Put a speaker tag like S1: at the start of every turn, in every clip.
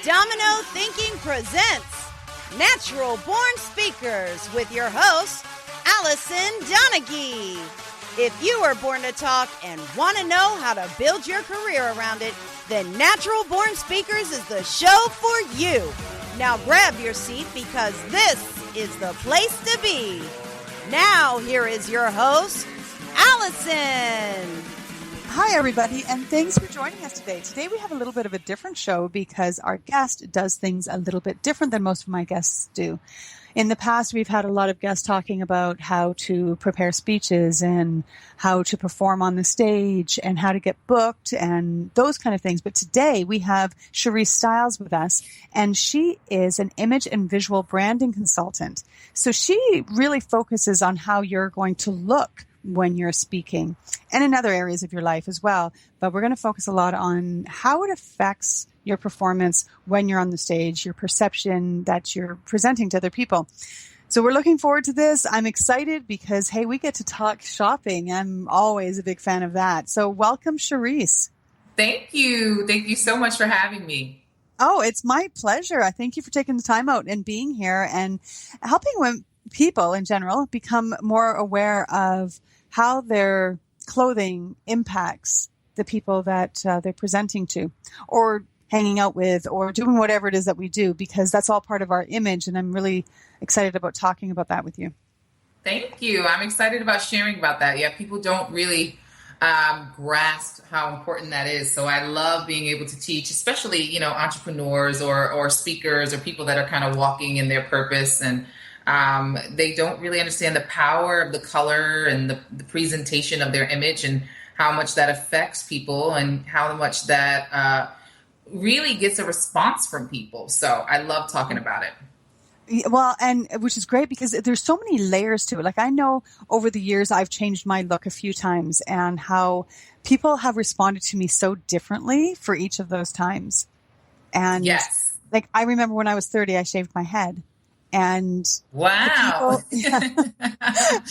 S1: Domino Thinking presents Natural Born Speakers with your host, Allison Donaghy. If you were born to talk and want to know how to build your career around it, then Natural Born Speakers is the show for you. Now grab your seat because this is the place to be. Now here is your host, Allison.
S2: Hi, everybody, and thanks for joining us today. Today we have a little bit of a different show because our guest does things a little bit different than most of my guests do. In the past, we've had a lot of guests talking about how to prepare speeches and how to perform on the stage and how to get booked and those kind of things. But today we have Cherise Stiles with us, and she is an image and visual branding consultant. So she really focuses on how you're going to look when you're speaking and in other areas of your life as well. But we're going to focus a lot on how it affects your performance when you're on the stage, your perception that you're presenting to other people. So we're looking forward to this. I'm excited because, hey, we get to talk shopping. I'm always a big fan of that. So welcome, Cherise.
S3: Thank you. Thank you so much for having me.
S2: Oh, it's my pleasure. I thank you for taking the time out and being here and helping people in general become more aware of how their clothing impacts the people that they're presenting to or hanging out with or doing whatever it is that we do, because that's all part of our image. And I'm really excited about talking about that with you.
S3: Thank you. I'm excited about sharing about that. Yeah, people don't really grasp how important that is. So I love being able to teach, especially, entrepreneurs or speakers or people that are kind of walking in their purpose, and they don't really understand the power of the color and the presentation of their image and how much that affects people and how much that really gets a response from people. So I love talking about it.
S2: Well, and which is great because there's so many layers to it. Like I know over the years I've changed my look a few times and how people have responded to me so differently for each of those times. And
S3: yes,
S2: like I remember when I was 30, I shaved my head. And
S3: wow.
S2: Yes,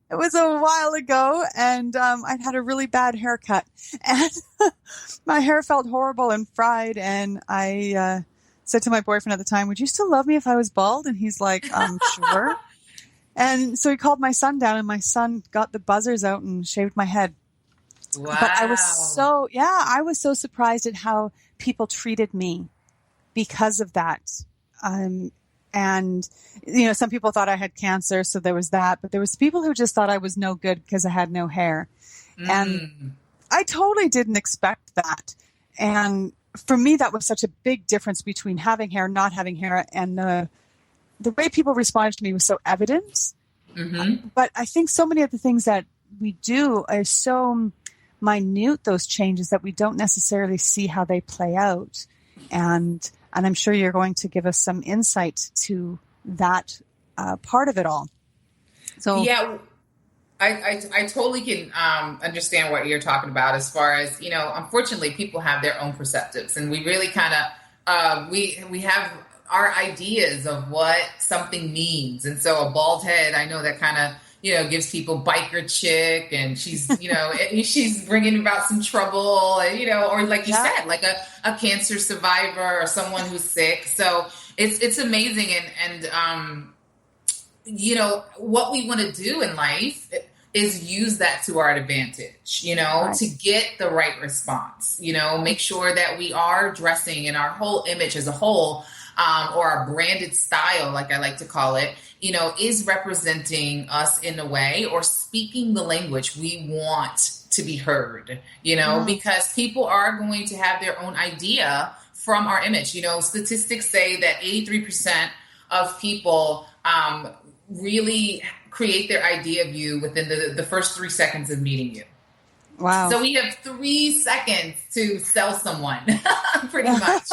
S2: it was a while ago, and I'd had a really bad haircut, and my hair felt horrible and fried. And I said to my boyfriend at the time, "Would you still love me if I was bald?" And he's like, "Sure." And so he called my son down, and my son got the buzzers out and shaved my head.
S3: Wow!
S2: But I was so surprised at how people treated me because of that. And, some people thought I had cancer, so there was that, but there was people who just thought I was no good because I had no hair. And I totally didn't expect that. And for me, that was such a big difference between having hair, not having hair, and the way people responded to me was so evident.
S3: Mm-hmm.
S2: But I think so many of the things that we do are so minute, those changes, that we don't necessarily see how they play out. And I'm sure you're going to give us some insight to that part of it all. So
S3: yeah, I totally can understand what you're talking about as far as, unfortunately people have their own perceptives, and we really kind of, we have our ideas of what something means. And so a bald head, I know that kind of, gives people biker chick, and she's, she's bringing about some trouble, and, or like you said, like a cancer survivor or someone who's sick. So it's amazing. And what we want to do in life is use that to our advantage,
S2: right,
S3: to get the right response, make sure that we are dressing in our whole image as a whole, or our branded style, like I like to call it, is representing us in a way, or speaking the language we want to be heard, because people are going to have their own idea from our image. Statistics say that 83% of people really create their idea of you within the first 3 seconds of meeting you.
S2: Wow.
S3: So we have 3 seconds to sell someone pretty much,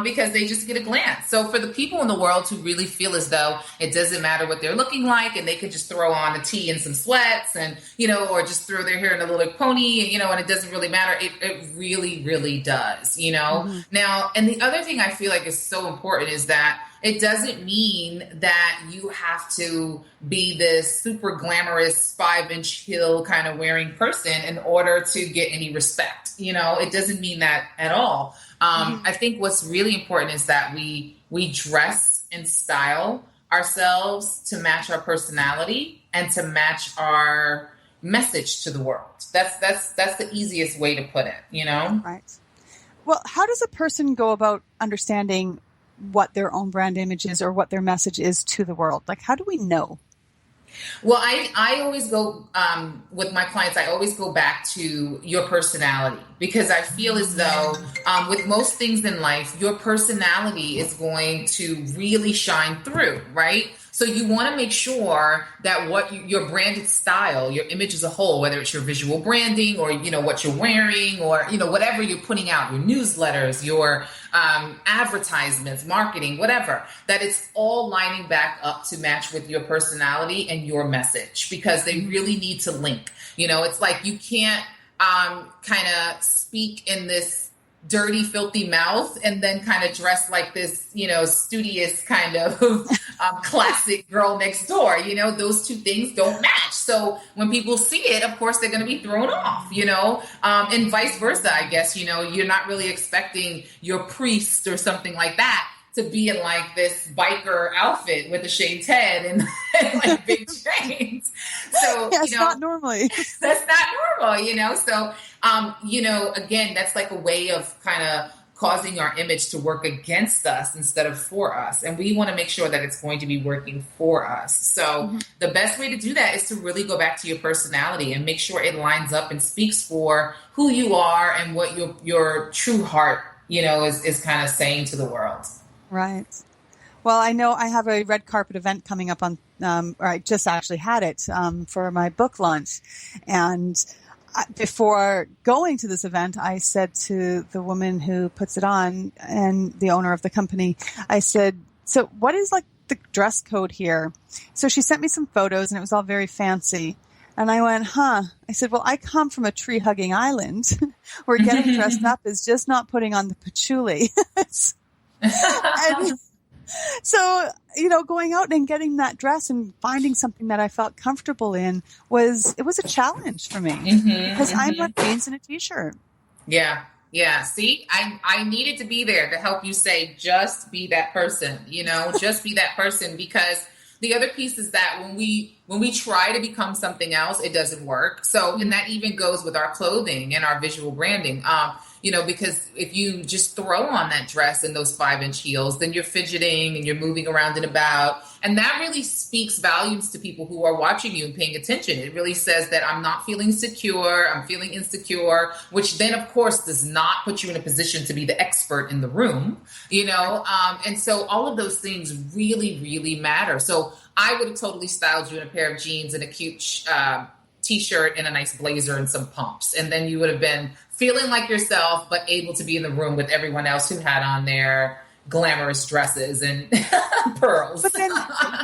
S3: because they just get a glance. So for the people in the world who really feel as though it doesn't matter what they're looking like, and they could just throw on a tee and some sweats and, or just throw their hair in a little pony, and, and it doesn't really matter. It really, really does,
S2: Mm-hmm.
S3: Now, and the other thing I feel like is so important is that it doesn't mean that you have to be this super glamorous 5-inch heel kind of wearing person in order to get any respect. It doesn't mean that at all. I think what's really important is that we dress and style ourselves to match our personality and to match our message to the world. That's the easiest way to put it,
S2: Right. Well, how does a person go about understanding what their own brand image is or what their message is to the world? Like, how do we know?
S3: Well, I always go, with my clients, I always go back to your personality, because I feel as though with most things in life, your personality is going to really shine through, right? So you want to make sure that your branded style, your image as a whole, whether it's your visual branding or, what you're wearing or, whatever you're putting out, your newsletters, your advertisements, marketing, whatever, that it's all lining back up to match with your personality and your message, because they really need to link. It's like you can't kind of speak in this dirty, filthy mouth and then kind of dress like this, studious kind of classic girl next door. Those two things don't match. So when people see it, of course, they're going to be thrown off, and vice versa, I guess. You're not really expecting your priest or something like that to be in like this biker outfit with a shaved head and like big chains. So,
S2: yes, not normally.
S3: That's not normal, So, again, that's like a way of kind of causing our image to work against us instead of for us. And we want to make sure that it's going to be working for us. So the best way to do that is to really go back to your personality and make sure it lines up and speaks for who you are and what your true heart, is kind of saying to the world.
S2: Right. Well, I know I have a red carpet event coming up on, or I just actually had it for my book launch. And before going to this event, I said to the woman who puts it on and the owner of the company, I said, so what is like the dress code here? So she sent me some photos and it was all very fancy. And I went, I said, well, I come from a tree-hugging island where getting dressed up is just not putting on the patchouli. And so, going out and getting that dress and finding something that I felt comfortable in was a challenge for me because I'm like jeans and a t-shirt.
S3: Yeah. Yeah. See, I needed to be there to help you say, just be that person, just be that person, because the other piece is that when we try to become something else, it doesn't work. So, and that even goes with our clothing and our visual branding. Because if you just throw on that dress and those 5-inch heels, then you're fidgeting and you're moving around and about. And that really speaks volumes to people who are watching you and paying attention. It really says that I'm not feeling secure, I'm feeling insecure, which then, of course, does not put you in a position to be the expert in the room, and so all of those things really, really matter. So I would have totally styled you in a pair of jeans and a cute t-shirt and a nice blazer and some pumps. And then you would have been feeling like yourself, but able to be in the room with everyone else who had on their glamorous dresses and pearls.
S2: But then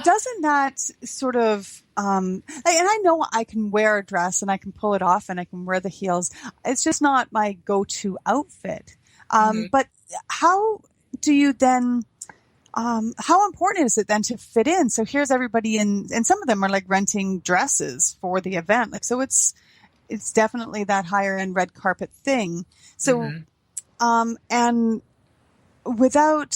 S2: doesn't that sort of, and I know I can wear a dress and I can pull it off and I can wear the heels. It's just not my go-to outfit. But how do you then, how important is it then to fit in? So here's everybody and some of them are like renting dresses for the event. Like, so it's definitely that higher end red carpet thing. So, and without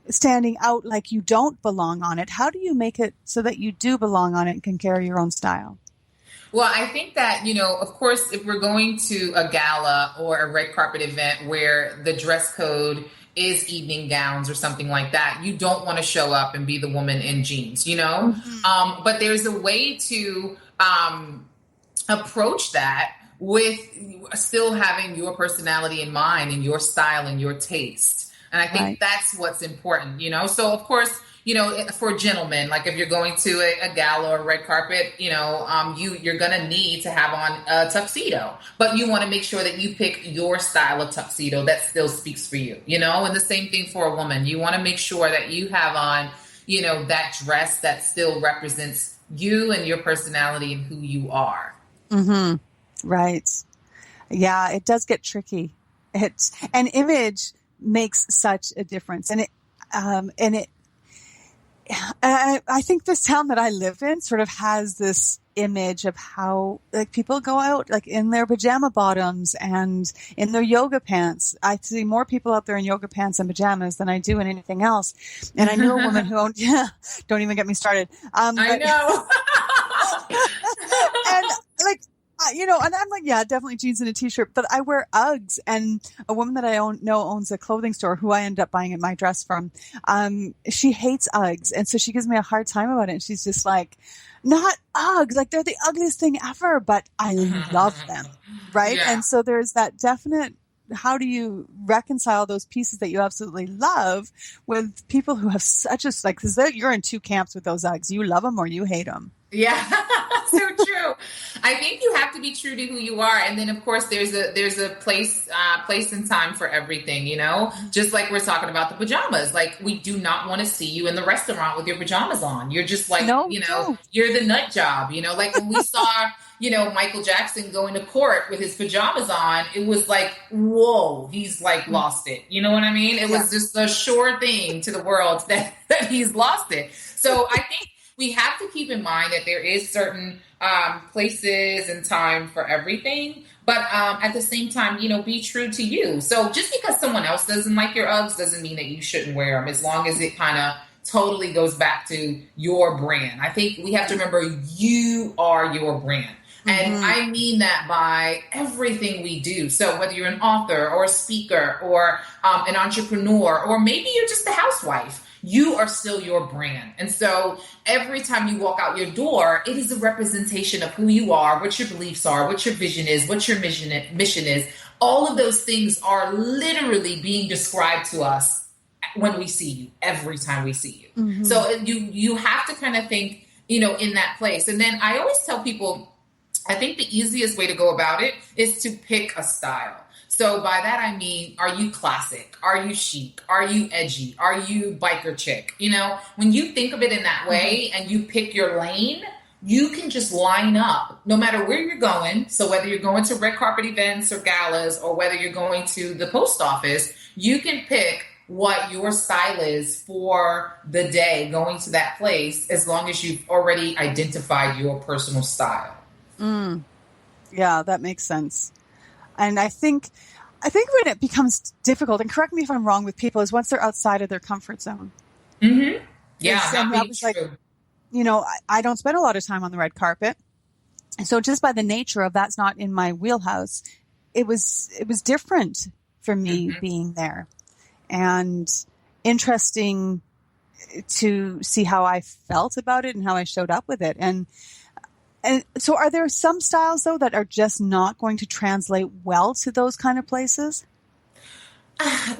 S2: standing out like you don't belong on it, how do you make it so that you do belong on it and can carry your own style?
S3: Well, I think that, of course, if we're going to a gala or a red carpet event where the dress code is evening gowns or something like that, you don't want to show up and be the woman in jeans, but there's a way to approach that with still having your personality in mind and your style and your taste. And I think that's what's important, So, of course, for gentlemen, like if you're going to a gala or a red carpet, you're going to need to have on a tuxedo. But you want to make sure that you pick your style of tuxedo that still speaks for you, And the same thing for a woman. You want to make sure that you have on, that dress that still represents you and your personality and who you are.
S2: Right. Yeah, it does get tricky. And image makes such a difference. And And I think this town that I live in sort of has this image of how like people go out like in their pajama bottoms and in their yoga pants. I see more people out there in yoga pants and pajamas than I do in anything else. And I knew a woman who owned, don't even get me started.
S3: I know.
S2: And like, and I'm like, yeah, definitely jeans and a t-shirt, but I wear Uggs. And a woman that I know owns a clothing store who I ended up buying my dress from. She hates Uggs. And so she gives me a hard time about it. And she's just like, not Uggs, like they're the ugliest thing ever, but I love them. Right.
S3: Yeah.
S2: And so there's that definite, how do you reconcile those pieces that you absolutely love with people who have such a, like, cause you're in two camps with those Uggs. You love them or you hate them.
S3: Yeah, so true. I think you have to be true to who you are, and then of course there's a place and time for everything. Just like we're talking about the pajamas. Like we do not want to see you in the restaurant with your pajamas on. You're just like
S2: no.
S3: You're the nut job. Like when we saw Michael Jackson going to court with his pajamas on, it was like, whoa, he's like lost it. You know what I mean? It was just a sure thing to the world that he's lost it. So I think we have to keep in mind that there is certain places and time for everything. But at the same time, be true to you. So just because someone else doesn't like your Uggs doesn't mean that you shouldn't wear them, as long as it kind of totally goes back to your brand. I think we have to remember you are your brand. And I mean that by everything we do. So whether you're an author or a speaker or an entrepreneur, or maybe you're just a housewife, you are still your brand. And so every time you walk out your door, it is a representation of who you are, what your beliefs are, what your vision is, what your mission is. All of those things are literally being described to us when we see you, every time we see you. Mm-hmm. So you have to kind of think, in that place. And then I always tell people, I think the easiest way to go about it is to pick a style. So by that, I mean, are you classic? Are you chic? Are you edgy? Are you biker chick? When you think of it in that way and you pick your lane, you can just line up no matter where you're going. So whether you're going to red carpet events or galas, or whether you're going to the post office, you can pick what your style is for the day going to that place, as long as you've already identified your personal style.
S2: Yeah, that makes sense. And I think when it becomes difficult, and correct me if I'm wrong, with people, is once they're outside of their comfort zone.
S3: Mm-hmm. Yeah, that was
S2: true. Like, I don't spend a lot of time on the red carpet. And so just by the nature of that's not in my wheelhouse, it was different for me being there, and interesting to see how I felt about it and how I showed up with it. And so are there some styles, though, that are just not going to translate well to those kind of places?
S3: I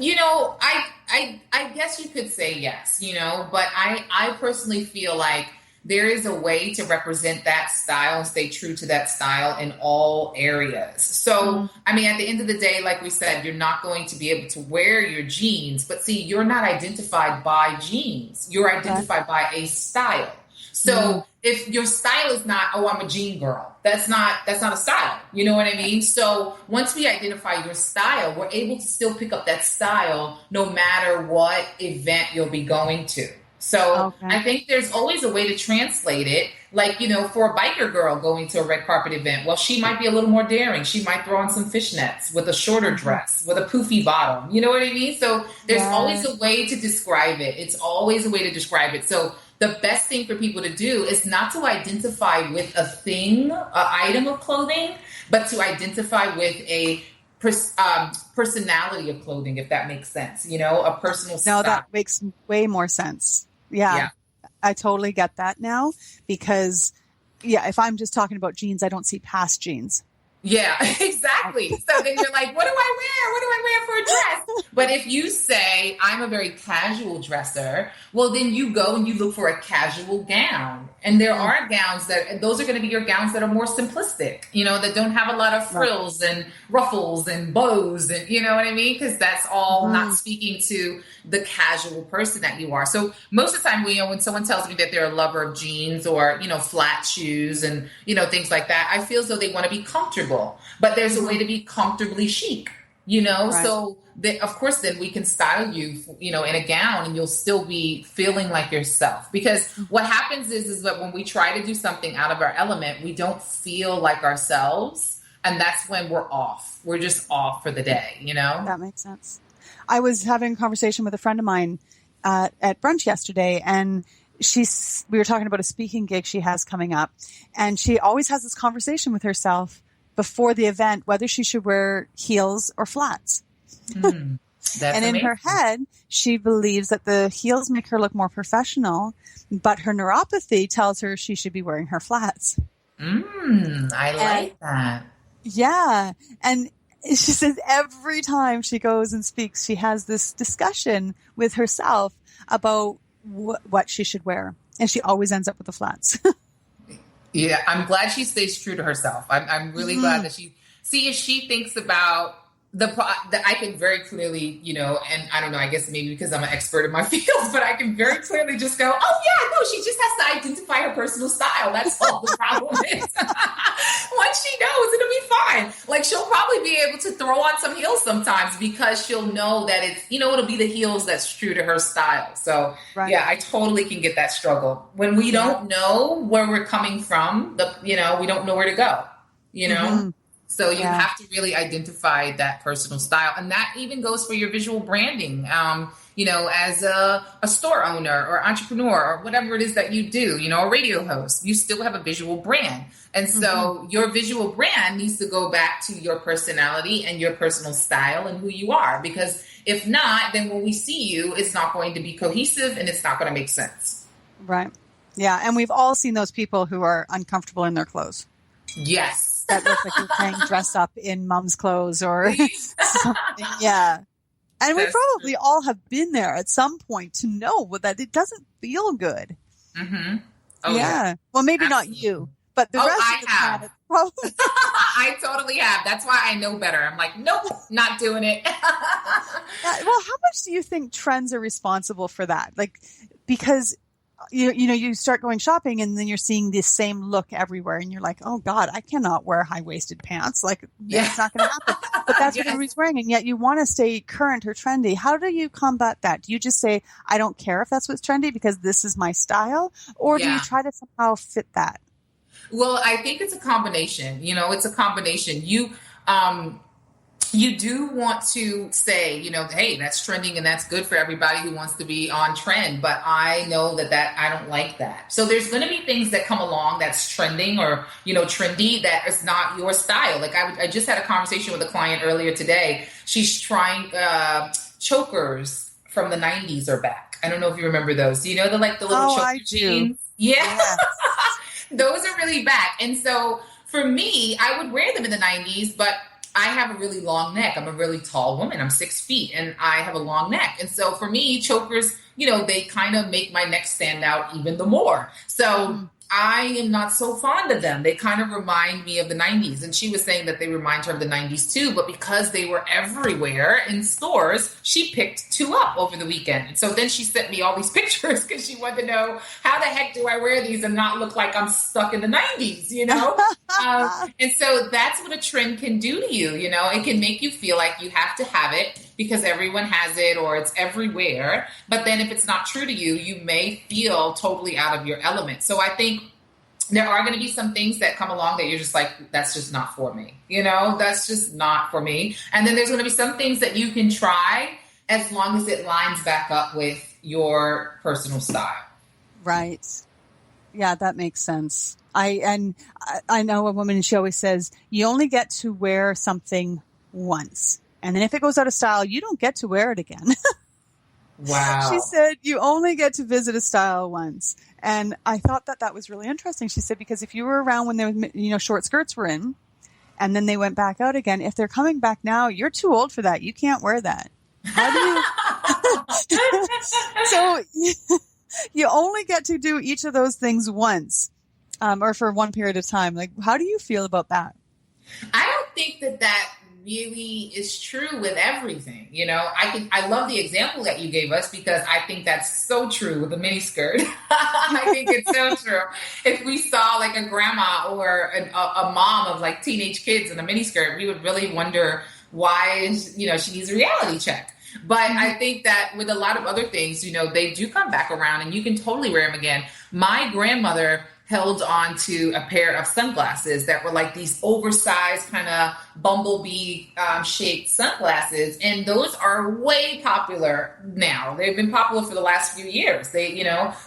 S3: guess you could say yes, but I personally feel like there is a way to represent that style and stay true to that style in all areas. So, I mean, at the end of the day, like we said, you're not going to be able to wear your jeans, but see, you're not identified by jeans. You're identified by a style. So if your style is not, I'm a jean girl, that's not a style. You know what I mean? So once we identify your style, we're able to still pick up that style no matter what event you'll be going to. So I think there's always a way to translate it. Like, for a biker girl going to a red carpet event, well, she might be a little more daring. She might throw on some fishnets with a shorter dress, with a poofy bottom. You know what I mean? So there's always a way to describe it. It's always a way to describe it. So the best thing for people to do is not to identify with a thing, an item of clothing, but to identify with a personality of clothing, if that makes sense. A personal style.
S2: No, that makes way more sense. Yeah, I totally get that now, because, if I'm just talking about jeans, I don't see past jeans.
S3: Yeah, exactly. So then you're like, what do I wear? What do I wear for a dress? But if you say, I'm a very casual dresser, well, then you go and you look for a casual gown. And there are gowns those are going to be your gowns that are more simplistic, that don't have a lot of frills and ruffles and bows and, you know what I mean? Because that's all not speaking to the casual person that you are. So most of the time, when someone tells me that they're a lover of jeans or, flat shoes and, things like that, I feel as though they want to be comfortable. But there's a way to be comfortably chic. you know,
S2: Right.
S3: so of course, then we can style you, you know, in a gown and you'll still be feeling like yourself. Because what happens is that when we try to do something out of our element, we don't feel like ourselves. And that's when we're off. We're just off for the day, you know?
S2: That makes sense. I was having a conversation with a friend of mine at brunch yesterday, and we were talking about a speaking gig she has coming up, and she always has this conversation with herself before the event, whether she should wear heels or flats.
S3: That's
S2: and in
S3: amazing.
S2: her head, she believes that the heels make her look more professional, but her neuropathy tells her she should be wearing her flats.
S3: I like that.
S2: Yeah. And she says every time she goes and speaks, she has this discussion with herself about what she should wear. And she always ends up with the flats.
S3: Yeah, I'm glad she stays true to herself. I'm really glad that if she thinks about I can very clearly, you know, and I don't know, I guess maybe because I'm an expert in my field, but I can very clearly just go, oh yeah, no, she just has to identify her personal style. That's all the problem is. Once she knows, it'll be fine. Like she'll probably be able to throw on some heels sometimes because she'll know that it's, you know, it'll be the heels that's true to her style. So yeah, I totally can get that struggle. When we don't know where we're coming from, you know, we don't know where to go, you know? Mm-hmm. So you have to really identify that personal style. And that even goes for your visual branding. You know, as a store owner or entrepreneur or whatever it is that you do, you know, a radio host, you still have a visual brand. And so your visual brand needs to go back to your personality and your personal style and who you are. Because if not, then when we see you, it's not going to be cohesive and it's not going to make sense.
S2: Right. Yeah. And we've all seen those people who are uncomfortable in their clothes.
S3: Yes.
S2: That look like you're playing dress up in mom's clothes or something. Yeah. And we probably all have been there at some point to know that it doesn't feel good.
S3: Mm-hmm. Oh, yeah.
S2: Well, maybe
S3: Absolutely.
S2: Not you, but the rest of the planet probably.
S3: I totally have. That's why I know better. I'm like, nope, not doing it.
S2: Well, how much do you think trends are responsible for that? Like, because you know, you start going shopping and then you're seeing this same look everywhere and you're like, oh God, I cannot wear high-waisted pants. Like it's not going to happen. But that's what everybody's wearing. And yet you want to stay current or trendy. How do you combat that? Do you just say, I don't care if that's what's trendy because this is my style? Or do you try to somehow fit that?
S3: Well, I think it's a combination. You know, it's a combination. You do want to say, you know, hey, that's trending and that's good for everybody who wants to be on trend. But I know that I don't like that. So there's going to be things that come along that's trending or, you know, trendy that is not your style. Like I just had a conversation with a client earlier today. She's trying chokers from the 90s are back. I don't know if you remember those. Do you know the little choker jeans? Yeah. Yes. Those are really back. And so for me, I would wear them in the 90s, but I have a really long neck. I'm a really tall woman. I'm 6 feet and I have a long neck. And so for me, chokers, you know, they kind of make my neck stand out even the more. So I am not so fond of them. They kind of remind me of the 90s. And she was saying that they remind her of the 90s too. But because they were everywhere in stores, she picked 2 up over the weekend. And so then she sent me all these pictures because she wanted to know, how the heck do I wear these and not look like I'm stuck in the 90s, you know? And so that's what a trend can do to you. You know, it can make you feel like you have to have it because everyone has it or it's everywhere. But then if it's not true to you, you may feel totally out of your element. So I think there are going to be some things that come along that you're just like, that's just not for me. You know, that's just not for me. And then there's going to be some things that you can try as long as it lines back up with your personal style.
S2: Right. Yeah, that makes sense. I know a woman and she always says, you only get to wear something once. And then if it goes out of style, you don't get to wear it again.
S3: Wow.
S2: She said, you only get to visit a style once. And I thought that was really interesting. She said, because if you were around when there was, you know, short skirts were in and then they went back out again, if they're coming back now, you're too old for that. You can't wear that. How do you? So you only get to do each of those things once, or for one period of time. Like, how do you feel about that?
S3: I don't think that really is true with everything. You know, I love the example that you gave us because I think that's so true with a miniskirt. I think it's so true. If we saw like a grandma or a mom of like teenage kids in a miniskirt, we would really wonder why is, she needs a reality check. But I think that with a lot of other things, they do come back around and you can totally wear them again. My grandmother held on to a pair of sunglasses that were like these oversized kind of bumblebee shaped sunglasses. And those are way popular now. They've been popular for the last few years.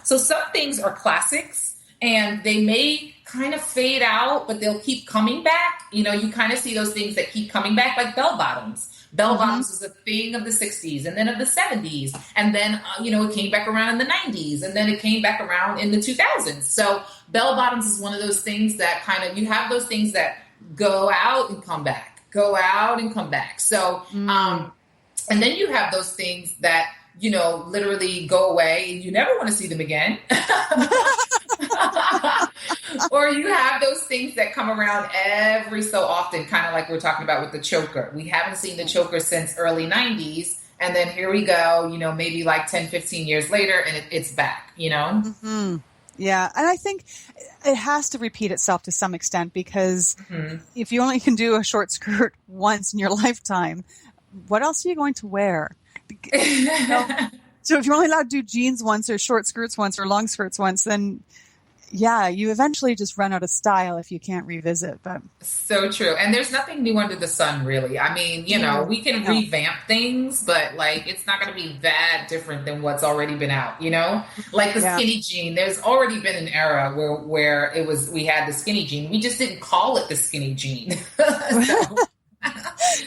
S3: So some things are classics and they may kind of fade out, but they'll keep coming back. You kind of see those things that keep coming back, like bell bottoms. Bell bottoms was a thing of the 60s and then of the 70s. And then, it came back around in the 90s and then it came back around in the 2000s. So bell bottoms is one of those things that kind of, you have those things that go out and come back, go out and come back. So, and then you have those things that, literally go away and you never want to see them again. Or you have those things that come around every so often, kind of like we're talking about with the choker. We haven't seen the choker since early 90s. And then here we go, maybe like 10, 15 years later and it's back,
S2: Mm-hmm. Yeah. And I think it has to repeat itself to some extent because if you only can do a short skirt once in your lifetime, what else are you going to wear? So if you're only allowed to do jeans once or short skirts once or long skirts once, then yeah, you eventually just run out of style if you can't revisit. But
S3: so true. And there's nothing new under the sun, really. I mean, we can revamp things, but like, it's not going to be that different than what's already been out, like the skinny jean. There's already been an era where we had the skinny jean. We just didn't call it the skinny jean.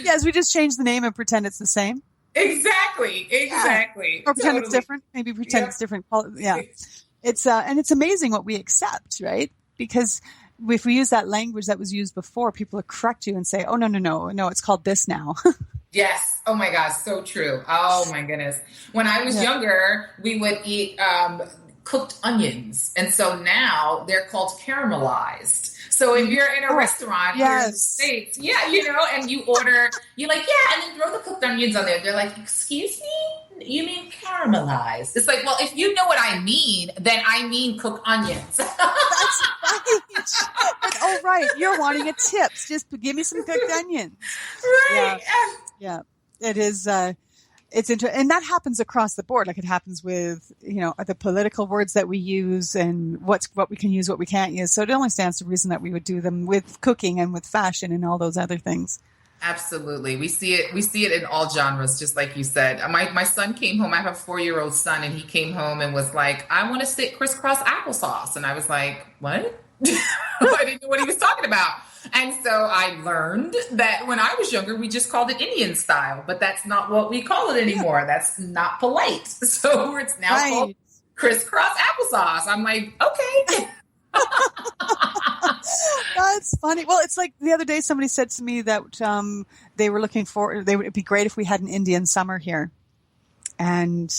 S2: Yes, we just changed the name and pretend it's the same.
S3: Exactly.
S2: Or pretend it's different. Maybe pretend it's different. Yeah. It's and it's amazing what we accept, right? Because if we use that language that was used before, people will correct you and say, "Oh, no, it's called this now."
S3: Yes. Oh my gosh, so true. Oh my goodness. When I was younger, we would eat cooked onions, and so now they're called caramelized. So if you're in a restaurant here in the States, and you order, you're like, and then throw the cooked onions on there. They're like, excuse me? You mean caramelized? It's like, well, if you know what I mean, then I mean cooked onions.
S2: That's right. But, right. You're wanting a tip. Just give me some cooked onions.
S3: Right.
S2: Yeah. It is, it's interesting. And that happens across the board. Like it happens with, the political words that we use and what we can use, what we can't use. So it only stands to reason that we would do them with cooking and with fashion and all those other things.
S3: Absolutely. We see it in all genres, just like you said. My son came home. I have a 4-year-old son and he came home and was like, I want to stick crisscross applesauce. And I was like, what? I didn't know what he was talking about. And so I learned that when I was younger, we just called it Indian style, but that's not what we call it anymore. That's not polite. So it's now called crisscross applesauce. I'm like, okay.
S2: That's funny. Well, it's like the other day somebody said to me that they were looking for, it'd be great if we had an Indian summer here. And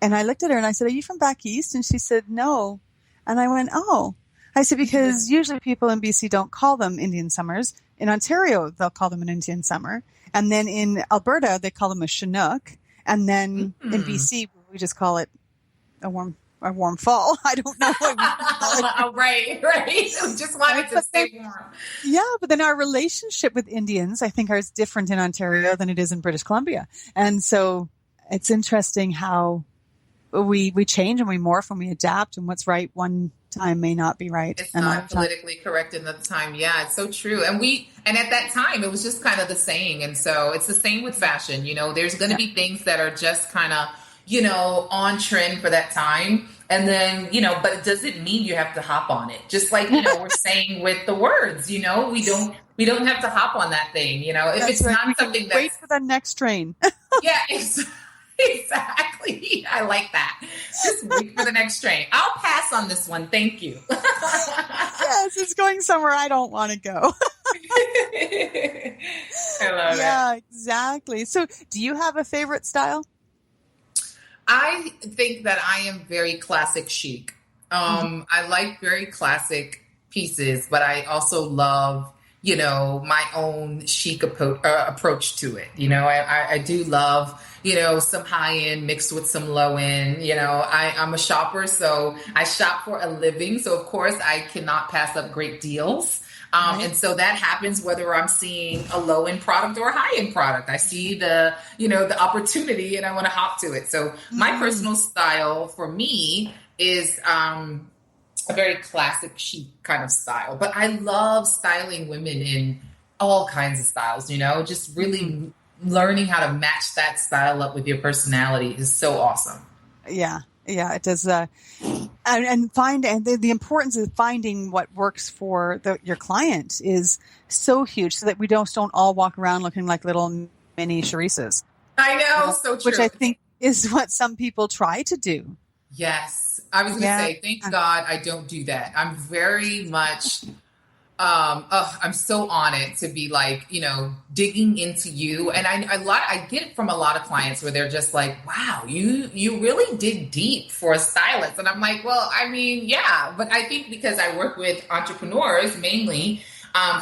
S2: I looked at her and I said, are you from back east? And she said, no. And I went, oh. I said, because usually people in BC don't call them Indian summers. In Ontario, they'll call them an Indian summer. And then in Alberta, they call them a Chinook. And then in BC, we just call it a warm fall. I don't know what we call it.
S3: Oh, right. We just wanted to stay warm.
S2: Yeah, but then our relationship with Indians, I think, is different in Ontario than it is in British Columbia. And so it's interesting how we change and we morph and we adapt, and what's right one time may not be right.
S3: It's not politically correct another time. Yeah, it's so true. And at that time, it was just kind of the saying. And so it's the same with fashion. There's going to be things that are just kind of, on trend for that time. And then, but it doesn't mean you have to hop on it. Just like, we're saying with the words, we don't have to hop on that thing. If
S2: that's
S3: it's
S2: right.
S3: not something that
S2: wait for the next train.
S3: Yeah, exactly. I like that. Just wait for the next train. I'll pass on this one. Thank you.
S2: Yes, it's going somewhere I don't want to go.
S3: I love it.
S2: Yeah, exactly. So do you have a favorite style?
S3: I think that I am very classic chic. I like very classic pieces, but I also love, my own chic approach to it. I do love, some high end mixed with some low end. I'm a shopper, so I shop for a living. So of course I cannot pass up great deals.
S2: Right.
S3: And so that happens whether I'm seeing a low end product or a high end product. I see the opportunity and I want to hop to it. So my personal style for me is a very classic chic kind of style, but I love styling women in all kinds of styles, just really learning how to match that style up with your personality is so awesome.
S2: Yeah. Yeah, it does. And the importance of finding what works for your client is so huge, so that we don't all walk around looking like little mini Sharices.
S3: I know, so true.
S2: Which I think is what some people try to do.
S3: Yes. I was going to say, thank God I don't do that. I'm very much, I'm so on it to be like, digging into you. And I get it from a lot of clients where they're just like, wow, you really dig deep for a stylist. And I'm like, well, I mean, yeah, but I think because I work with entrepreneurs, mainly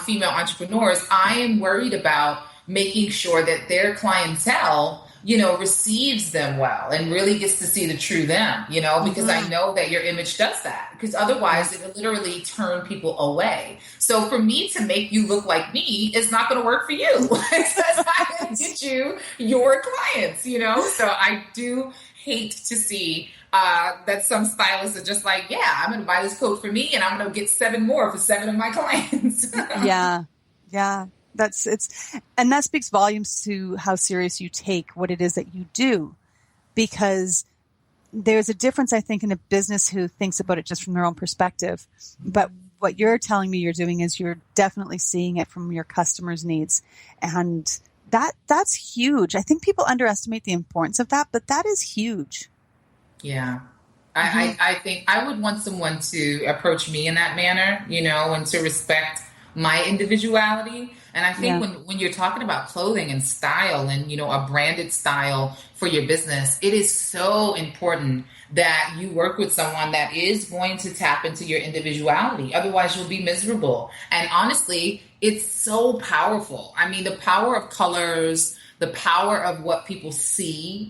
S3: female entrepreneurs, I am worried about making sure that their clientele receives them well and really gets to see the true them, because I know that your image does that, because otherwise it will literally turn people away. So for me to make you look like me is not going to work for you, because I can get you your clients, so I do hate to see that some stylists are just like, yeah, I'm going to buy this coat for me and I'm going to get 7 more for 7 of my clients.
S2: Yeah. And that speaks volumes to how serious you take what it is that you do, because there's a difference, I think, in a business who thinks about it just from their own perspective. But what you're telling me you're doing is you're definitely seeing it from your customers' needs. And that's huge. I think people underestimate the importance of that, but that is huge.
S3: Yeah. I think I would want someone to approach me in that manner, and to respect my individuality. And I think when you're talking about clothing and style and, a branded style for your business, it is so important that you work with someone that is going to tap into your individuality. Otherwise, you'll be miserable. And honestly, it's so powerful. I mean, the power of colors, the power of what people see,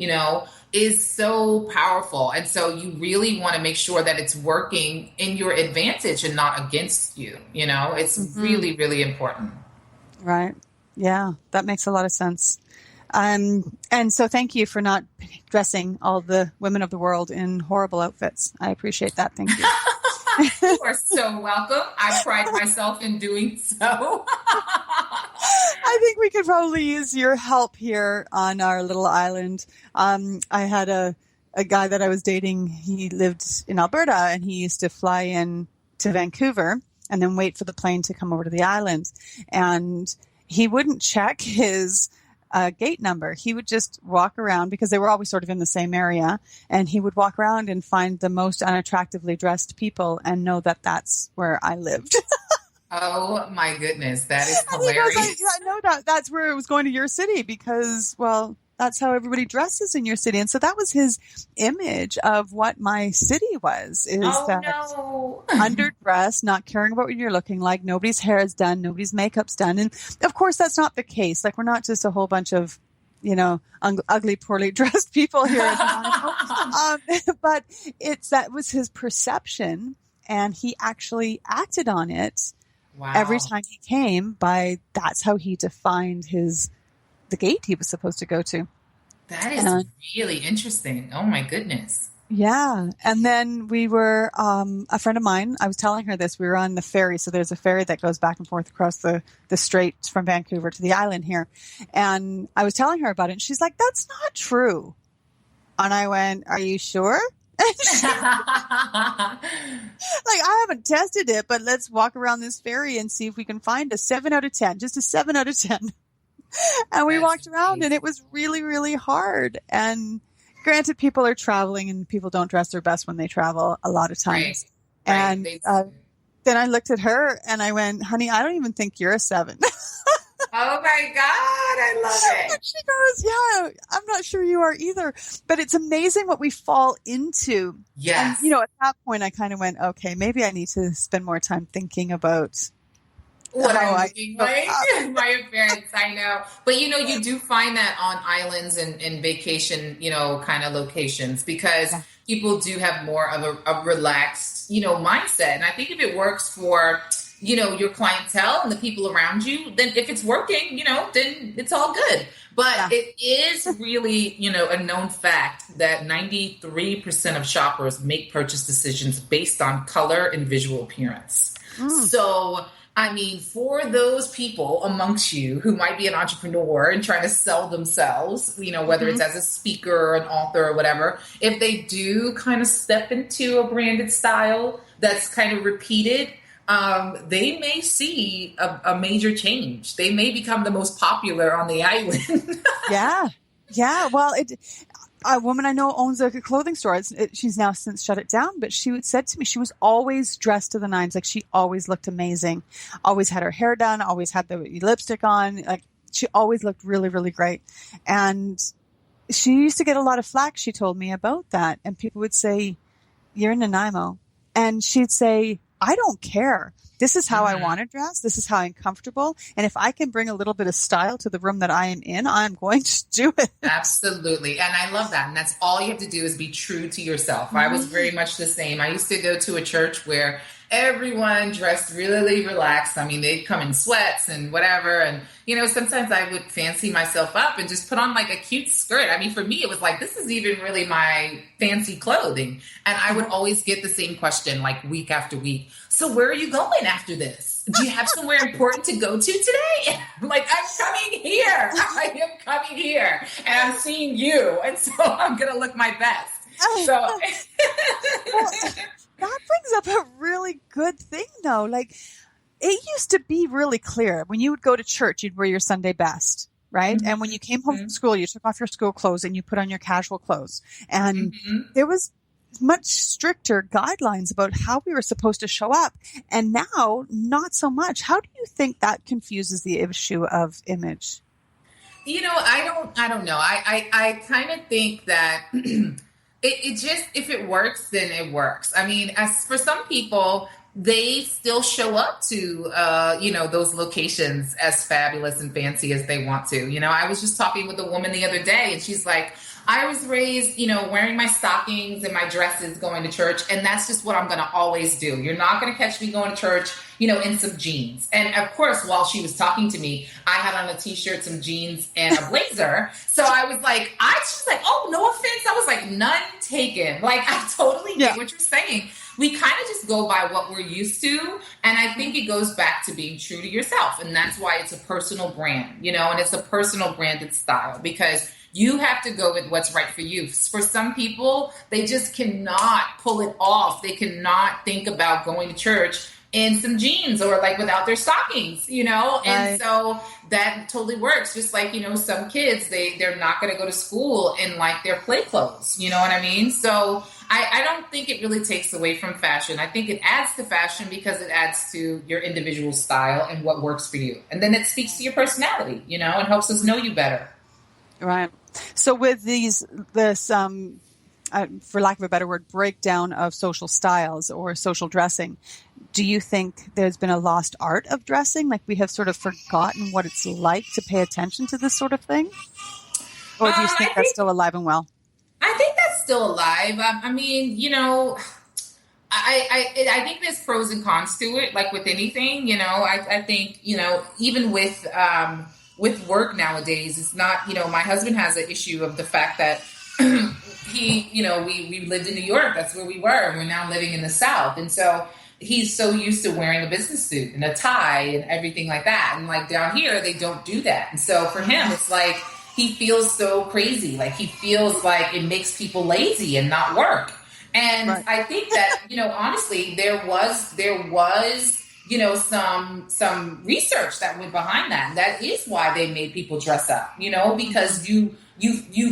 S3: is so powerful. And so you really want to make sure that it's working in your advantage and not against you. It's really, really important.
S2: Right. Yeah, that makes a lot of sense. And so thank you for not dressing all the women of the world in horrible outfits. I appreciate that. Thank you.
S3: You are so welcome. I pride myself in doing so.
S2: I think we could probably use your help here on our little island. I had a guy that I was dating. He lived in Alberta and he used to fly in to Vancouver and then wait for the plane to come over to the island. And he wouldn't check his gate number. He would just walk around, because they were always sort of in the same area, and he would walk around and find the most unattractively dressed people and know that that's where I lived.
S3: Oh my goodness, that is hilarious.
S2: I know that's where it was going to your city, because, well, that's how everybody dresses in your city. And so that was his image of what my city was, is underdressed, not caring about what you're looking like. Nobody's hair is done. Nobody's makeup's done. And of course, that's not the case. Like, we're not just a whole bunch of, ugly, poorly dressed people here. But that was his perception, and he actually acted on it.
S3: Wow.
S2: Every time he came by. That's how he defined the gate he was supposed to go to.
S3: That is really interesting. Oh my goodness.
S2: Yeah. And then we were, a friend of mine, I was telling her this, we were on the ferry. So there's a ferry that goes back and forth across the strait from Vancouver to the island here. And I was telling her about it, and she's like, that's not true. And I went, are you sure? Like, I haven't tested it, but let's walk around this ferry and see if we can find a 7 out of 10, just a 7 out of 10. And we walked around, and it was really, really hard. And granted, people are traveling and people don't dress their best when they travel a lot of times. Right. And then I looked at her and I went, honey, I don't even think you're a 7.
S3: Oh my God, I love it.
S2: And she goes, yeah, I'm not sure you are either. But it's amazing what we fall into.
S3: Yes.
S2: And, at that point, I kind of went, okay, maybe I need to spend more time thinking about
S3: what I'm looking like, my appearance. I know. But, you do find that on islands and vacation, kind of locations, because people do have more of a relaxed, mindset. And I think if it works for, your clientele and the people around you, then if it's working, then it's all good. But it is really, a known fact that 93% of shoppers make purchase decisions based on color and visual appearance. So, I mean, for those people amongst you who might be an entrepreneur and trying to sell themselves, whether it's as a speaker or an author or whatever, if they do kind of step into a branded style that's kind of repeated, they may see a major change. They may become the most popular on the island.
S2: Yeah. Well, a woman I know owns a clothing store. She's now since shut it down, but she said to me she was always dressed to the nines. Like, she always looked amazing, always had her hair done, always had the lipstick on. Like, she always looked really, really great. And she used to get a lot of flack, she told me, about that. And people would say, "You're in Nanaimo." And she'd say, "I don't care. This is how I want to dress. This is how I'm comfortable. And if I can bring a little bit of style to the room that I am in, I'm going to do it."
S3: Absolutely. And I love that. And that's all you have to do is be true to yourself. I was very much the same. I used to go to a church where everyone dressed really relaxed. I mean, they'd come in sweats and whatever. And, sometimes I would fancy myself up and just put on like a cute skirt. I mean, for me, it was like, this is even really my fancy clothing. And I would always get the same question like week after week. "So where are you going after this? Do you have somewhere important to go to today?" I'm like, "I'm coming here. I am coming here. And I'm seeing you. And so I'm going to look my best." So
S2: Well, that brings up a really good thing, though. Like, it used to be really clear. When you would go to church, you'd wear your Sunday best, right? And when you came home from school, you took off your school clothes and you put on your casual clothes. And there was much stricter guidelines about how we were supposed to show up. And now, not so much. How do you think that confuses the issue of image?
S3: I don't know. I kind of think that it just, if it works, then it works. I mean, as for some people, they still show up to, those locations as fabulous and fancy as they want to. I was just talking with a woman the other day and she's like, "I was raised, wearing my stockings and my dresses going to church. And that's just what I'm going to always do. You're not going to catch me going to church, in some jeans." And of course, while she was talking to me, I had on a t-shirt, some jeans and a blazer. So I was like, she's like, "Oh, no offense." I was like, "None taken." Like, I totally get what you're saying. We kind of just go by what we're used to. And I think it goes back to being true to yourself. And that's why it's a personal brand, and it's a personal branded style, because you have to go with what's right for you. For some people, they just cannot pull it off. They cannot think about going to church in some jeans or like without their stockings, and so that totally works. Just like, some kids, they're not going to go to school in like their play clothes. You know what I mean? So I don't think it really takes away from fashion. I think it adds to fashion because it adds to your individual style and what works for you. And then it speaks to your personality, and helps us know you better.
S2: Right. So with this, for lack of a better word, breakdown of social styles or social dressing, do you think there's been a lost art of dressing? Like, we have sort of forgotten what it's like to pay attention to this sort of thing? Or do you think that's still alive and well?
S3: I think that's still alive. I mean, I think there's pros and cons to it, like with anything. I think, even with work nowadays, it's not, my husband has an issue of the fact that we lived in New York. That's where we were. And we're now living in the South. And so he's so used to wearing a business suit and a tie and everything like that. And like down here, they don't do that. And so for him, it's like, he feels so crazy. Like, he feels like it makes people lazy and not work. And I think that, honestly, there was, some research that went behind that. And that is why they made people dress up, because you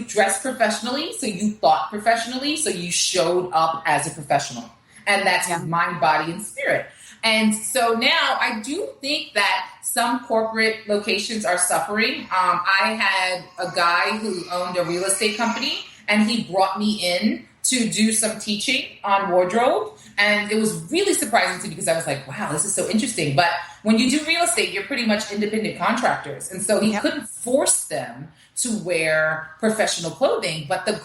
S3: dress professionally. So you thought professionally. So you showed up as a professional, and that's mind, body, and spirit. And so now I do think that some corporate locations are suffering. I had a guy who owned a real estate company, and he brought me in to do some teaching on wardrobe. And it was really surprising to me because I was like, wow, this is so interesting. But when you do real estate, you're pretty much independent contractors. And so he couldn't force them to wear professional clothing. But the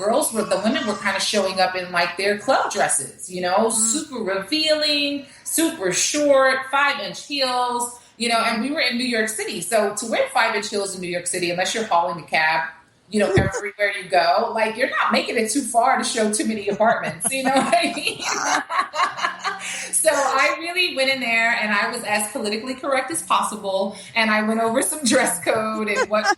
S3: women were kind of showing up in like their club dresses, super revealing, super short, 5-inch heels, and we were in New York City. So to wear 5-inch heels in New York City, unless you're hauling a cab, everywhere you go, like you're not making it too far to show too many apartments, you know what I mean? So I really went in there and I was as politically correct as possible. And I went over some dress code and what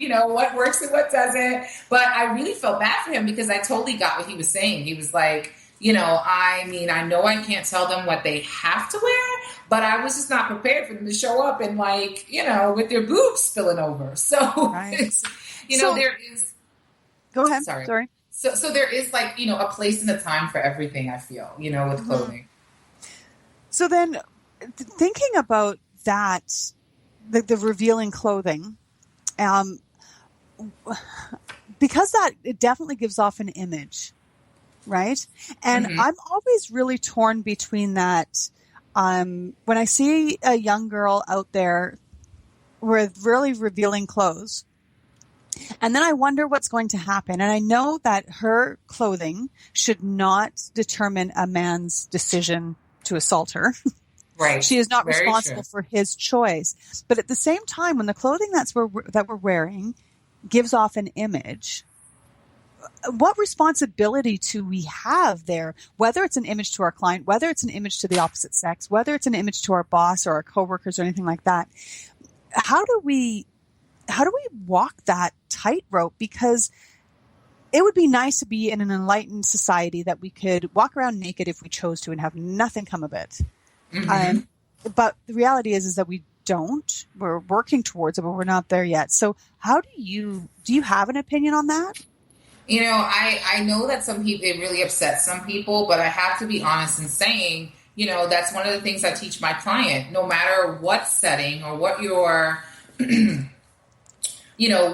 S3: works and what doesn't. But I really felt bad for him because I totally got what he was saying. He was like, I know I can't tell them what they have to wear, but I was just not prepared for them to show up and with their boobs spilling over. So,
S2: right.
S3: There is.
S2: Go ahead.
S3: Sorry. So there is a place and a time for everything, I feel, with clothing.
S2: So then thinking about that, the revealing clothing, because it definitely gives off an image, right? And I'm always really torn between that. When I see a young girl out there with really revealing clothes, and then I wonder what's going to happen. And I know that her clothing should not determine a man's decision to assault her.
S3: Right.
S2: She is not
S3: Very
S2: responsible
S3: true.
S2: for his choice. But at the same time, when the clothing that we're wearing gives off an image, what responsibility do we have there? Whether it's an image to our client, whether it's an image to the opposite sex, whether it's an image to our boss or our coworkers or anything like that. How do we walk that tightrope? Because it would be nice to be in an enlightened society that we could walk around naked if we chose to and have nothing come of it. But the reality is that we don't. We're working towards it, but we're not there yet. So how do you have an opinion on that?
S3: I know that some people, it really upsets some people, but I have to be honest in saying, that's one of the things I teach my client, no matter what setting or what your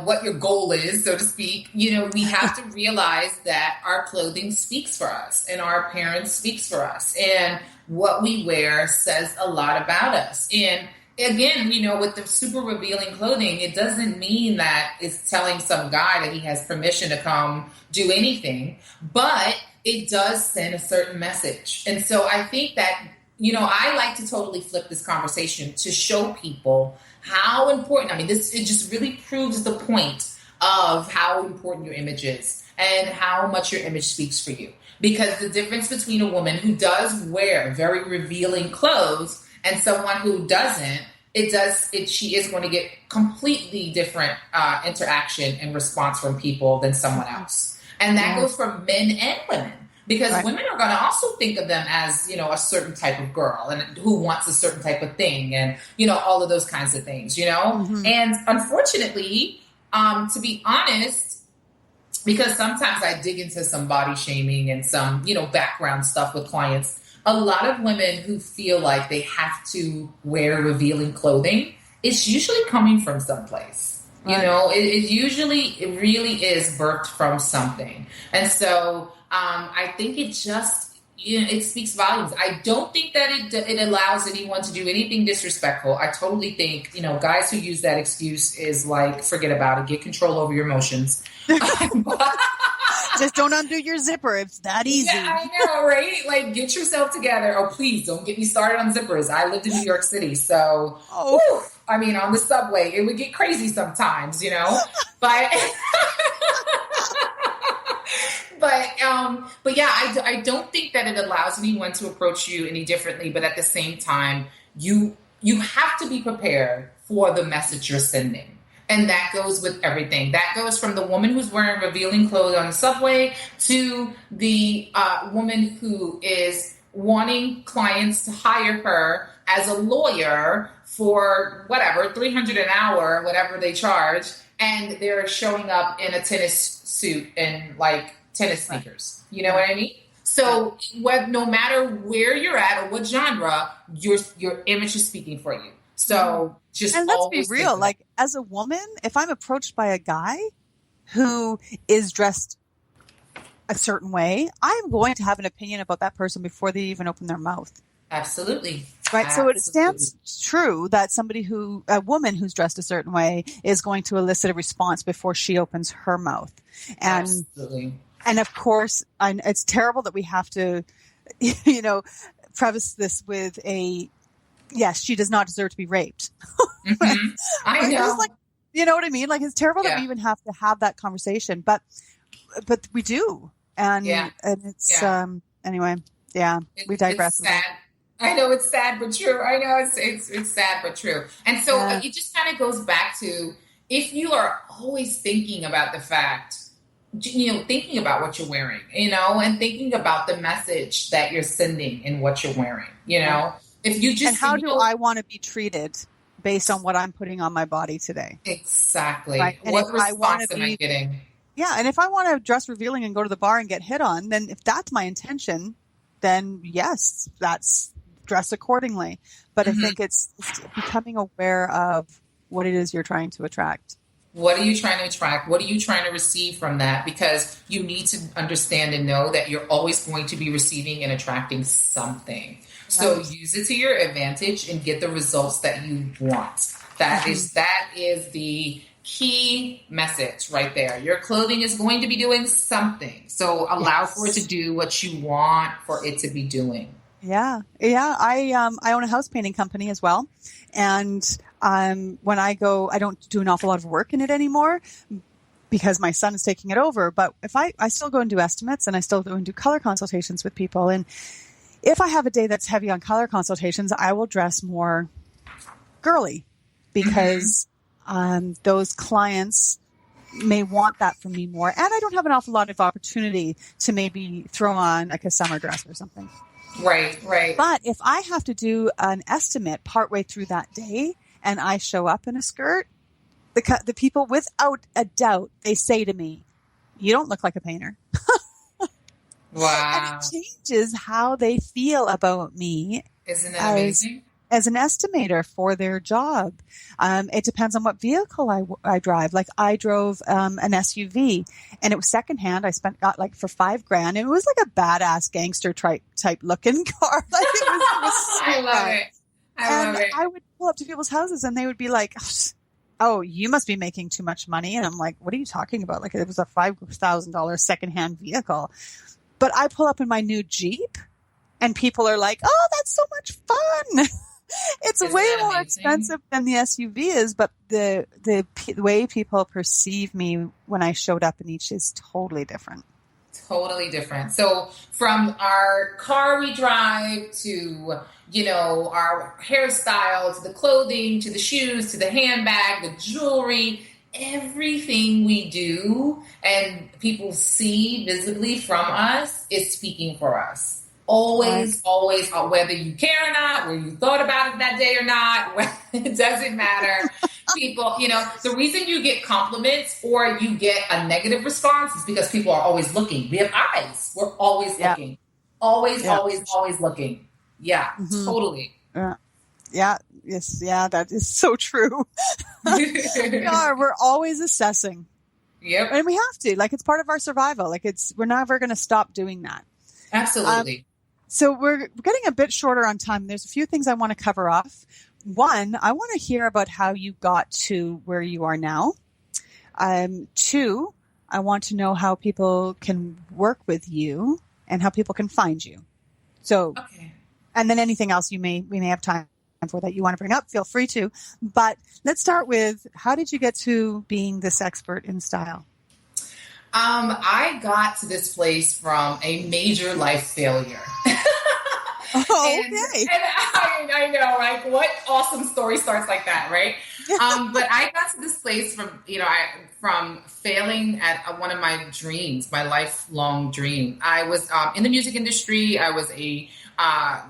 S3: what your goal is, so to speak, we have to realize that our clothing speaks for us and our appearance speaks for us. And what we wear says a lot about us. And again, with the super revealing clothing, it doesn't mean that it's telling some guy that he has permission to come do anything, but it does send a certain message. And so I think that, I like to totally flip this conversation to show people how important, it just really proves the point of how important your image is and how much your image speaks for you. Because the difference between a woman who does wear very revealing clothes and someone who doesn't, she is going to get completely different interaction and response from people than someone else. And that goes for men and women. Because women are going to also think of them as, a certain type of girl and who wants a certain type of thing and, all of those kinds of things, And unfortunately, to be honest, because sometimes I dig into some body shaming and some, background stuff with clients, a lot of women who feel like they have to wear revealing clothing, it's usually coming from someplace. Right. It really is birthed from something. And so I think it just, it speaks volumes. I don't think that it allows anyone to do anything disrespectful. I totally think, guys who use that excuse is like, forget about it. Get control over your emotions.
S2: Just don't undo your zipper. It's that easy.
S3: Yeah, I know, right? Like, get yourself together. Oh, please don't get me started on zippers. I lived in New York City, so on the subway, it would get crazy sometimes, But but yeah, I don't think that it allows anyone to approach you any differently. But at the same time, you have to be prepared for the message you're sending. And that goes with everything. That goes from the woman who's wearing revealing clothes on the subway to the woman who is wanting clients to hire her as a lawyer for whatever, $300 an hour, whatever they charge. And they're showing up in a tennis suit and like tennis sneakers. You know what I mean? So no matter where you're at or what genre, your image is speaking for you. So
S2: and let's be real, like as a woman, if I'm approached by a guy who is dressed a certain way, I'm going to have an opinion about that person before they even open their mouth.
S3: Absolutely.
S2: Right. So it
S3: Absolutely.
S2: stands true that a woman who's dressed a certain way is going to elicit a response before she opens her mouth. And,
S3: Absolutely.
S2: and of course, it's terrible that we have to, preface this with yes, she does not deserve to be raped.
S3: Mm-hmm. I know.
S2: You know what I mean? Like, it's terrible that
S3: Yeah.
S2: we even have to have that conversation, but we do. And it's, anyway, we digress.
S3: It's sad. I know it's sad, but true. I know it's sad, but true. And so it just kind of goes back to, if you are always thinking about the fact, thinking about what you're wearing, and thinking about the message that you're sending in what you're wearing, if you just,
S2: and how do I want to be treated based on what I'm putting on my body today?
S3: Exactly.
S2: Right? And
S3: what response am I getting?
S2: Yeah. And if I want to dress revealing and go to the bar and get hit on, then if that's my intention, then yes, that's dress accordingly. But I think it's becoming aware of what it is you're trying to attract.
S3: What are you trying to attract? What are you trying to receive from that? Because you need to understand and know that you're always going to be receiving and attracting something. So use it to your advantage and get the results that you want. That is the key message right there. Your clothing is going to be doing something. So allow for it to do what you want for it to be doing.
S2: Yeah. I own a house painting company as well. And when I go, I don't do an awful lot of work in it anymore because my son is taking it over. But if I still go and do estimates, and I still go and do color consultations with people. And if I have a day that's heavy on color consultations, I will dress more girly because those clients may want that from me more. And I don't have an awful lot of opportunity to maybe throw on like a summer dress or something.
S3: Right.
S2: But if I have to do an estimate partway through that day and I show up in a skirt, the people, without a doubt, they say to me, "You don't look like a painter."
S3: Wow.
S2: And it changes how they feel about me.
S3: Isn't that amazing?
S2: As an estimator for their job. It depends on what vehicle I drive. Like, I drove an SUV, and it was secondhand. I got like for $5,000, and it was like a badass gangster type looking car. Like, it was so
S3: I love it. I love it.
S2: I would pull up to people's houses, and they would be like, "Oh, you must be making too much money." And I'm like, "What are you talking about?" Like, it was a $5,000 secondhand vehicle. But I pull up in my new Jeep, and people are like, "Oh, that's so much fun." It's way more expensive than the SUV is, but the way people perceive me when I showed up in each is totally different.
S3: Totally different. So from our car we drive to, our hairstyle, to the clothing, to the shoes, to the handbag, the jewelry, everything we do and people see visibly from us is speaking for us. Always, whether you care or not, whether you thought about it that day or not, it doesn't matter. People, the reason you get compliments or you get a negative response is because people are always looking. We have eyes. We're always looking. Always looking. Yeah, totally.
S2: Yeah. Yes. Yeah, that is so true. We're always assessing.
S3: Yep.
S2: And we have to. Like, it's part of our survival. Like, we're never going to stop doing that.
S3: Absolutely.
S2: So we're getting a bit shorter on time. There's a few things I want to cover off. One, I want to hear about how you got to where you are now. Two, I want to know how people can work with you and how people can find you. So, and then anything else we may have time for that you want to bring up, feel free to. But let's start with, how did you get to being this expert in style?
S3: I got to this place from a major life failure.
S2: Okay.
S3: And I know, like, what awesome story starts like that, right? But I got to this place from failing at one of my dreams, my lifelong dream. I was in the music industry. I was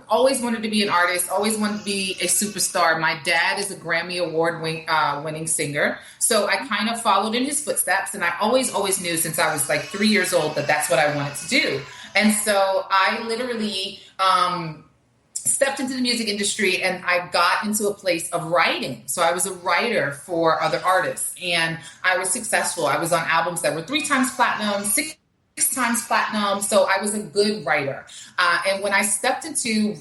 S3: always wanted to be an artist, always wanted to be a superstar. My dad is a Grammy Award winning singer. So I kind of followed in his footsteps. And I always knew since I was like 3 years old that that's what I wanted to do. And so I literally stepped into the music industry and I got into a place of writing. So I was a writer for other artists and I was successful. I was on albums that were 3 times platinum, 6 times platinum. So I was a good writer. And when I stepped into,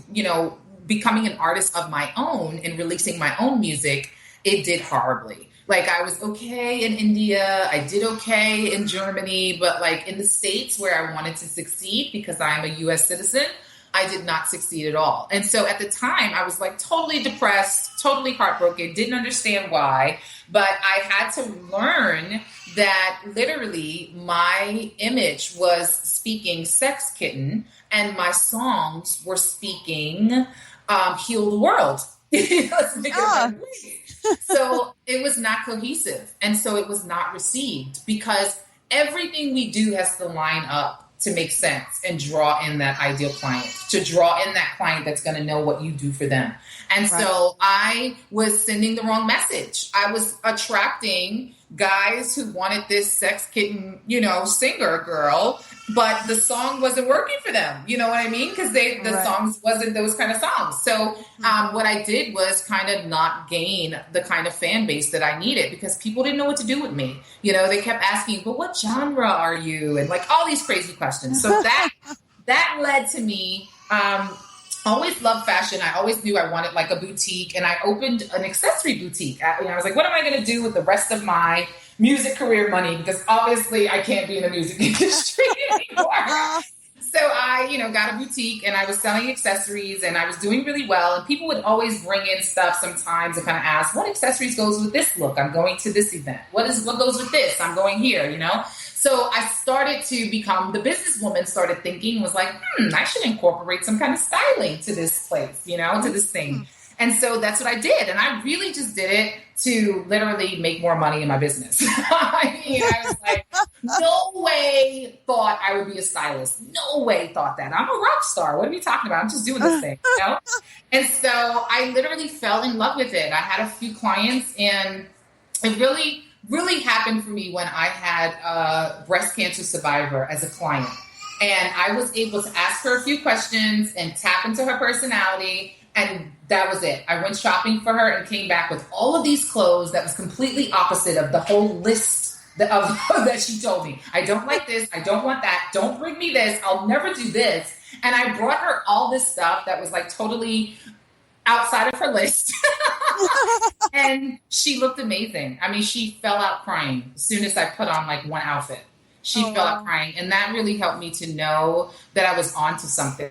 S3: becoming an artist of my own and releasing my own music, it did horribly. Like I was okay in India, I did okay in Germany, but like in the States where I wanted to succeed because I'm a US citizen, I did not succeed at all. And so at the time I was like totally depressed, totally heartbroken, didn't understand why, but I had to learn that literally my image was speaking sex kitten and my songs were speaking heal the world. So it was not cohesive. And so it was not received because everything we do has to line up to make sense and draw in that ideal client, to draw in that client that's going to know what you do for them. And so I was sending the wrong message. I was attracting guys who wanted this sex kitten, singer girl, but the song wasn't working for them. You know what I mean? Because the songs wasn't those kind of songs. So what I did was kind of not gain the kind of fan base that I needed because people didn't know what to do with me. They kept asking, but what genre are you? And like all these crazy questions. So that led to me, always loved fashion. I always knew I wanted like a boutique, and I opened an accessory boutique. I was like, what am I going to do with the rest of my music career money? Because obviously I can't be in the music industry anymore. So I, got a boutique and I was selling accessories and I was doing really well. And people would always bring in stuff sometimes and kind of ask, what accessories goes with this look? I'm going to this event. What goes with this? I'm going here, So I started to become the businesswoman, started thinking, was like, I should incorporate some kind of styling to this place, to this thing. And so that's what I did. And I really just did it to literally make more money in my business. I was like, no way thought I would be a stylist. No way thought that. I'm a rock star. What are you talking about? I'm just doing this thing, And so I literally fell in love with it. I had a few clients and it really happened for me when I had a breast cancer survivor as a client. And I was able to ask her a few questions and tap into her personality. And that was it. I went shopping for her and came back with all of these clothes that was completely opposite of the whole list that she told me. I don't like this. I don't want that. Don't bring me this. I'll never do this. And I brought her all this stuff that was like totally outside of her list. And she looked amazing. I mean, she fell out crying as soon as I put on like one outfit. She fell out crying. And that really helped me to know that I was onto something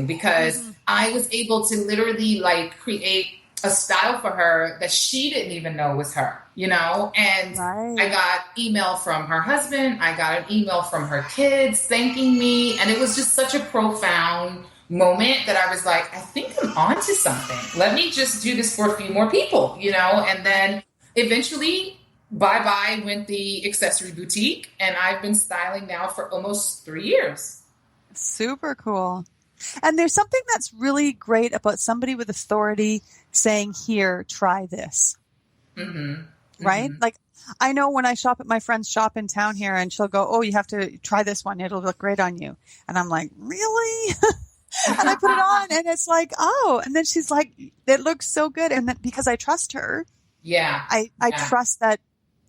S3: because I was able to literally like create a style for her that she didn't even know was her, and I got email from her husband. I got an email from her kids thanking me. And it was just such a profound moment that I was like, I think I'm onto something. Let me just do this for a few more people, and then eventually bye-bye went the accessory boutique. And I've been styling now for almost 3 years. Super
S2: cool. And there's something that's really great about somebody with authority saying, here, try this. Right? Like, I know when I shop at my friend's shop in town here and she'll go, oh, you have to try this one. It'll look great on you. And I'm like, really? And I put it on and it's like, oh, and then she's like, it looks so good. And then because I trust her, I trust that,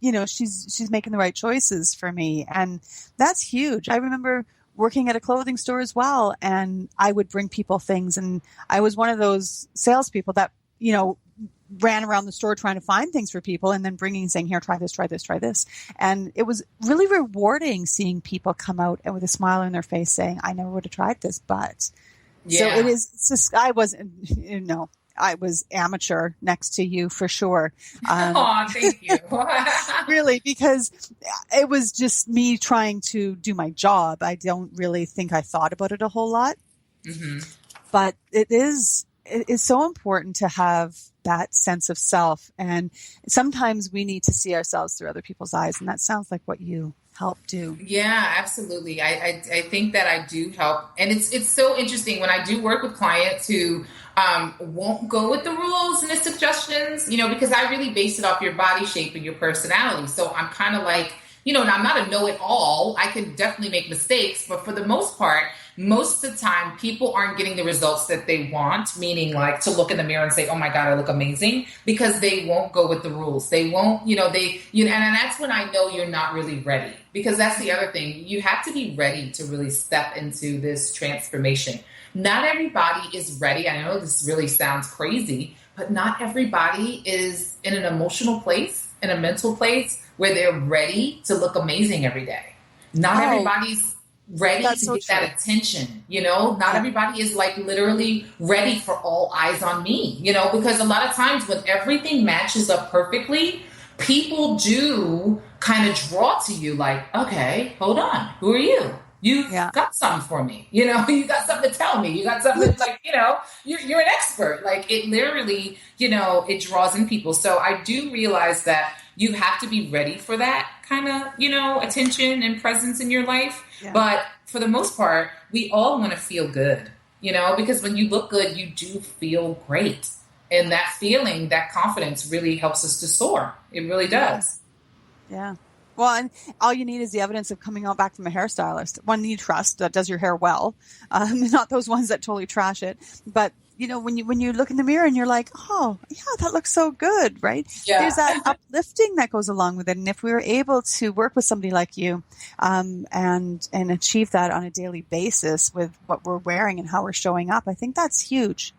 S2: she's making the right choices for me. And that's huge. I remember working at a clothing store as well. And I would bring people things. And I was one of those salespeople that, ran around the store trying to find things for people and then saying, here, try this, try this, try this. And it was really rewarding seeing people come out and with a smile on their face saying, I never would have tried this, but so it's just, I was amateur next to you for sure.
S3: Oh, thank you.
S2: Really, because it was just me trying to do my job. I don't really think I thought about it a whole lot, but it is so important to have that sense of self. And sometimes we need to see ourselves through other people's eyes. And that sounds like what you help do.
S3: Yeah, absolutely. I think that I do help. And it's so interesting when I do work with clients who won't go with the rules and the suggestions, because I really base it off your body shape and your personality. So I'm kind of like, I'm not a know-it-all. I can definitely make mistakes, but for the most part, most of the time people aren't getting the results that they want, meaning like to look in the mirror and say, oh my God, I look amazing, because they won't go with the rules. They won't, and that's when I know you're not really ready, because that's the other thing. You have to be ready to really step into this transformation. Not everybody is ready. I know this really sounds crazy, but not everybody is in an emotional place, in a mental place where they're ready to look amazing every day. Not everybody's ready to get that attention, not everybody is like literally ready for all eyes on me, because a lot of times when everything matches up perfectly, people do kind of draw to you like, okay, hold on, who are you? You got something for me, you got something to tell me. You got something like, you're an expert. Like it literally, it draws in people. So I do realize that you have to be ready for that kind of, attention and presence in your life. Yeah. But for the most part, we all want to feel good, because when you look good, you do feel great. And that feeling, that confidence really helps us to soar. It really does.
S2: Yeah. Well, and all you need is the evidence of coming out back from a hairstylist, one you trust that does your hair well, not those ones that totally trash it. But when you look in the mirror and you're like, oh, yeah, that looks so good, right? Yeah. There's that uplifting that goes along with it. And if we were able to work with somebody like you, and achieve that on a daily basis with what we're wearing and how we're showing up, I think that's huge.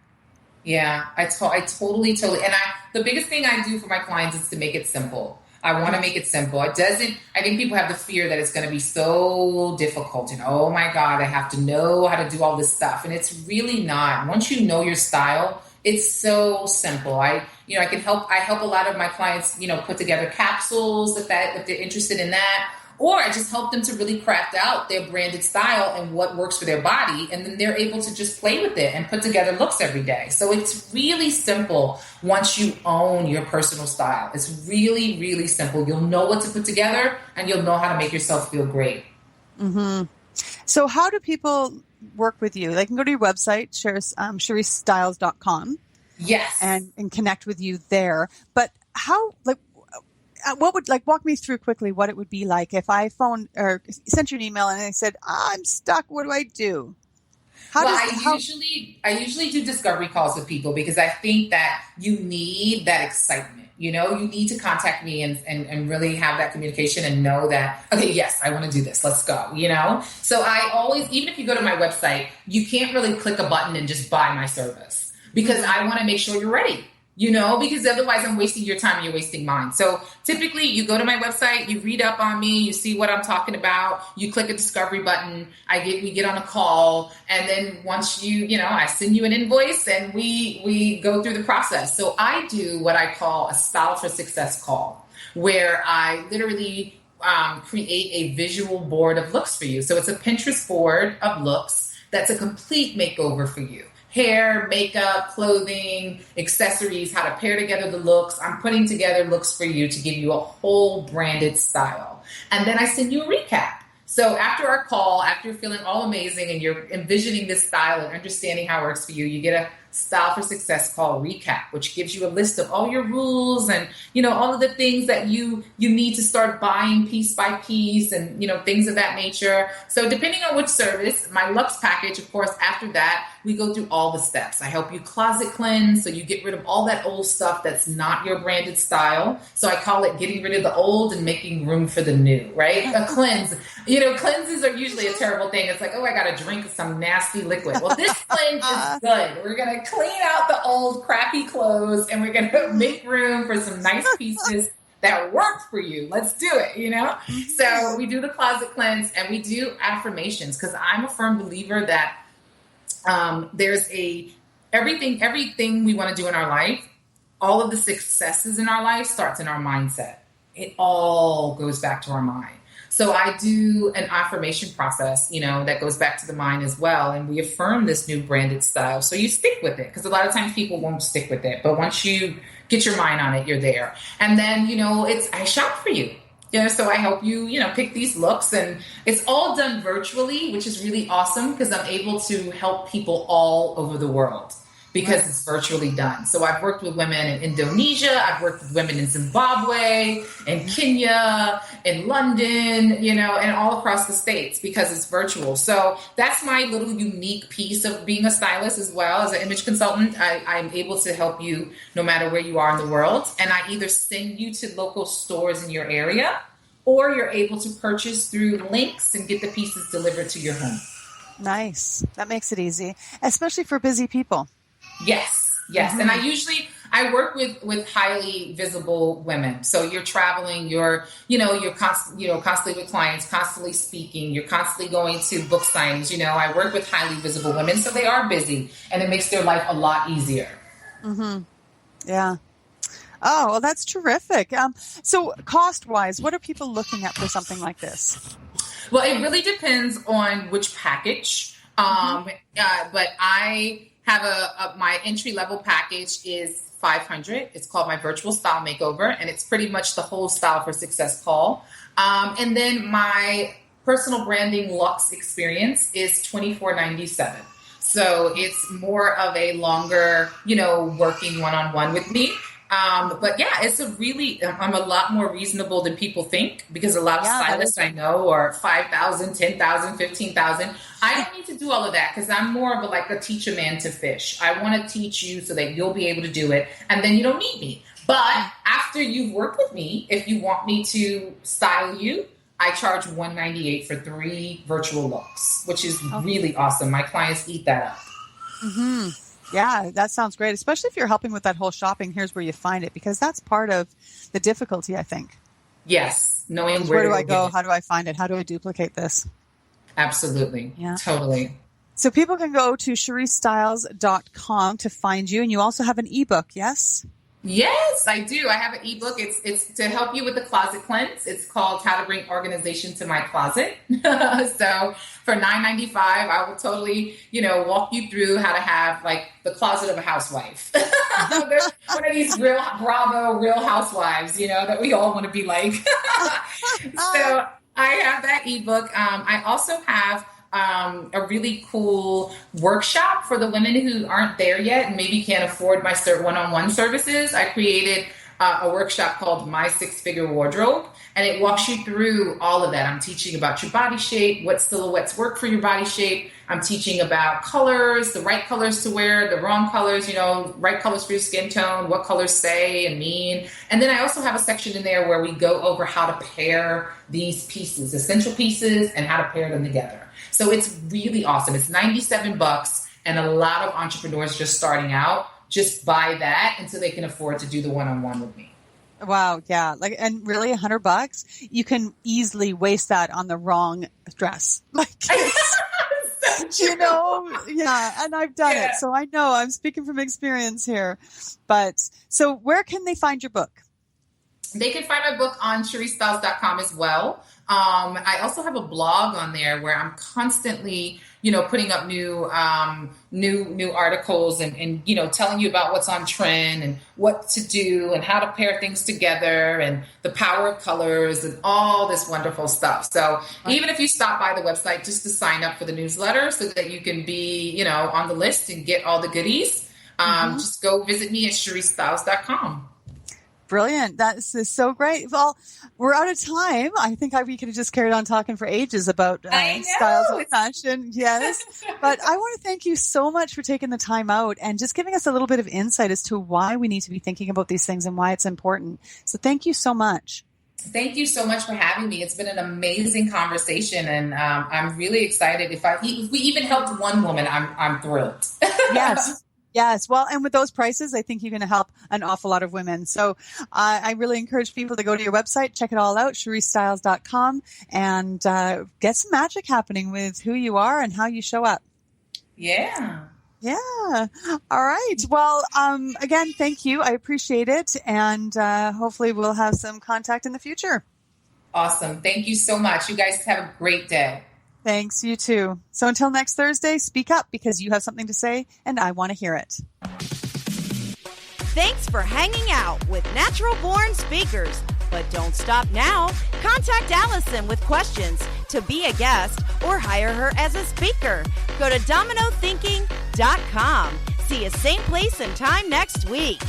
S3: Yeah, I totally. And the biggest thing I do for my clients is to make it simple. I want to make it simple. I think people have the fear that it's going to be so difficult and, oh my God, I have to know how to do all this stuff. And it's really not. Once you know your style, it's so simple. I help a lot of my clients, put together capsules if they're interested in that. Or I just help them to really craft out their branded style and what works for their body. And then they're able to just play with it and put together looks every day. So it's really simple once you own your personal style. It's really, really simple. You'll know what to put together and you'll know how to make yourself feel great.
S2: Mm-hmm. So how do people work with you? They can go to your website, CheriseStyles.com.
S3: Yes.
S2: And connect with you there. But how, what would walk me through quickly what it would be like if I phoned or sent you an email and I said, I'm stuck. What do I do?
S3: I usually do discovery calls with people because I think that you need that excitement. You need to contact me and really have that communication and know that, okay, yes, I want to do this. Let's go, So I always, even if you go to my website, you can't really click a button and just buy my service because I want to make sure you're ready. Because otherwise I'm wasting your time and you're wasting mine. So typically you go to my website, you read up on me, you see what I'm talking about, you click a discovery button, we get on a call. And then once I send you an invoice and we go through the process. So I do what I call a Style for Success call, where I literally create a visual board of looks for you. So it's a Pinterest board of looks that's a complete makeover for you. Hair, makeup, clothing, accessories, how to pair together the looks. I'm putting together looks for you to give you a whole branded style. And then I send you a recap. So after our call, after you're feeling all amazing and you're envisioning this style and understanding how it works for you, you get a Style for Success call recap, which gives you a list of all your rules and, all of the things that you need to start buying piece by piece and, things of that nature. So depending on which service, my Luxe package, of course, after that, we go through all the steps. I help you closet cleanse. So you get rid of all that old stuff that's not your branded style. So I call it getting rid of the old and making room for the new, right? A cleanse. Cleanses are usually a terrible thing. It's like, oh, I got to drink some nasty liquid. Well, this cleanse is good. We're going to clean out the old crappy clothes and we're going to make room for some nice pieces that work for you. Let's do it, So we do the closet cleanse and we do affirmations because I'm a firm believer that there's everything we want to do in our life, all of the successes in our life starts in our mindset. It all goes back to our mind. So I do an affirmation process, that goes back to the mind as well. And we affirm this new branded style. So you stick with it because a lot of times people won't stick with it. But once you get your mind on it, you're there. And then, I shop for you. So I help you, pick these looks and it's all done virtually, which is really awesome because I'm able to help people all over the world. because it's virtually done. So I've worked with women in Indonesia. I've worked with women in Zimbabwe, in Kenya, in London, and all across the States because it's virtual. So that's my little unique piece of being a stylist as well. As an image consultant, I'm able to help you no matter where you are in the world. And I either send you to local stores in your area, or you're able to purchase through links and get the pieces delivered to your home.
S2: Nice. That makes it easy, especially for busy people.
S3: Yes. Mm-hmm. And I work with highly visible women. So you're traveling, you're constantly with clients, constantly speaking, you're constantly going to book signings. I work with highly visible women, so they are busy, and it makes their life a lot easier.
S2: Mm-hmm. Yeah. Oh, well, that's terrific. So cost-wise, what are people looking at for something like this?
S3: Well, it really depends on which package. But I have my entry-level package is $500. It's called my Virtual Style Makeover, and it's pretty much the whole Style for Success call. And then my personal branding luxe experience is $24.97. So it's more of a longer, working one-on-one with me. But yeah, I'm a lot more reasonable than people think, because a lot of stylists I know are 5,000, 10,000, 15,000. I don't need to do all of that because I'm more of a teach a man to fish. I want to teach you so that you'll be able to do it, and then you don't need me. But after you've worked with me, if you want me to style you, I charge $198 for 3 virtual looks, which is really awesome. My clients eat that up.
S2: Mm-hmm. Yeah, that sounds great, especially if you're helping with that whole shopping. Here's where you find it, because that's part of the difficulty, I think.
S3: Yes. Knowing
S2: where do I go? How do I find it? How do I duplicate this?
S3: Absolutely. Yeah. Totally.
S2: So people can go to CherieStyles.com to find you. And you also have an ebook, yes?
S3: Yes, I do. I have an ebook. It's to help you with the closet cleanse. It's called How to Bring Organization to My Closet. So for $9.95, I will totally, walk you through how to have the closet of a housewife. There's one of these real housewives, that we all want to be like. So I have that ebook. I also have a really cool workshop for the women who aren't there yet and maybe can't afford my one-on-one services. I created a workshop called My 6-Figure Wardrobe, and it walks you through all of that. I'm teaching about your body shape, what silhouettes work for your body shape. I'm teaching about colors, the right colors to wear, the wrong colors, right colors for your skin tone, what colors say and mean. And then I also have a section in there where we go over how to pair these pieces, essential pieces, and how to pair them together. So it's really awesome. It's $97, and a lot of entrepreneurs just starting out just buy that until they can afford to do the one-on-one with me.
S2: Wow. Yeah. And really $100, you can easily waste that on the wrong dress. Yeah. And I've done it. So I know I'm speaking from experience here, but so where can they find your book?
S3: They can find my book on CherieStyles.com as well. I also have a blog on there where I'm constantly, putting up new articles and telling you about what's on trend and what to do and how to pair things together and the power of colors and all this wonderful stuff. So even if you stop by the website just to sign up for the newsletter so that you can be, on the list and get all the goodies, just go visit me at CherieStyles.com.
S2: Brilliant. That's so great. Well, we're out of time. I think we could have just carried on talking for ages about styles of fashion. Yes. But I want to thank you so much for taking the time out and just giving us a little bit of insight as to why we need to be thinking about these things and why it's important. So thank you so much.
S3: Thank you so much for having me. It's been an amazing conversation, and I'm really excited. If we even helped one woman, I'm thrilled.
S2: Yes. Yes. Well, and with those prices, I think you're going to help an awful lot of women. So I really encourage people to go to your website, check it all out, CherieStyles.com, and get some magic happening with who you are and how you show up.
S3: Yeah.
S2: Yeah. All right. Well, again, thank you. I appreciate it. And hopefully we'll have some contact in the future.
S3: Awesome. Thank you so much. You guys have a great day.
S2: Thanks. You too. So until next Thursday, speak up because you have something to say and I want to hear it.
S1: Thanks for hanging out with Natural Born Speakers. But don't stop now. Contact Allison with questions to be a guest or hire her as a speaker. Go to dominothinking.com. See you same place and time next week.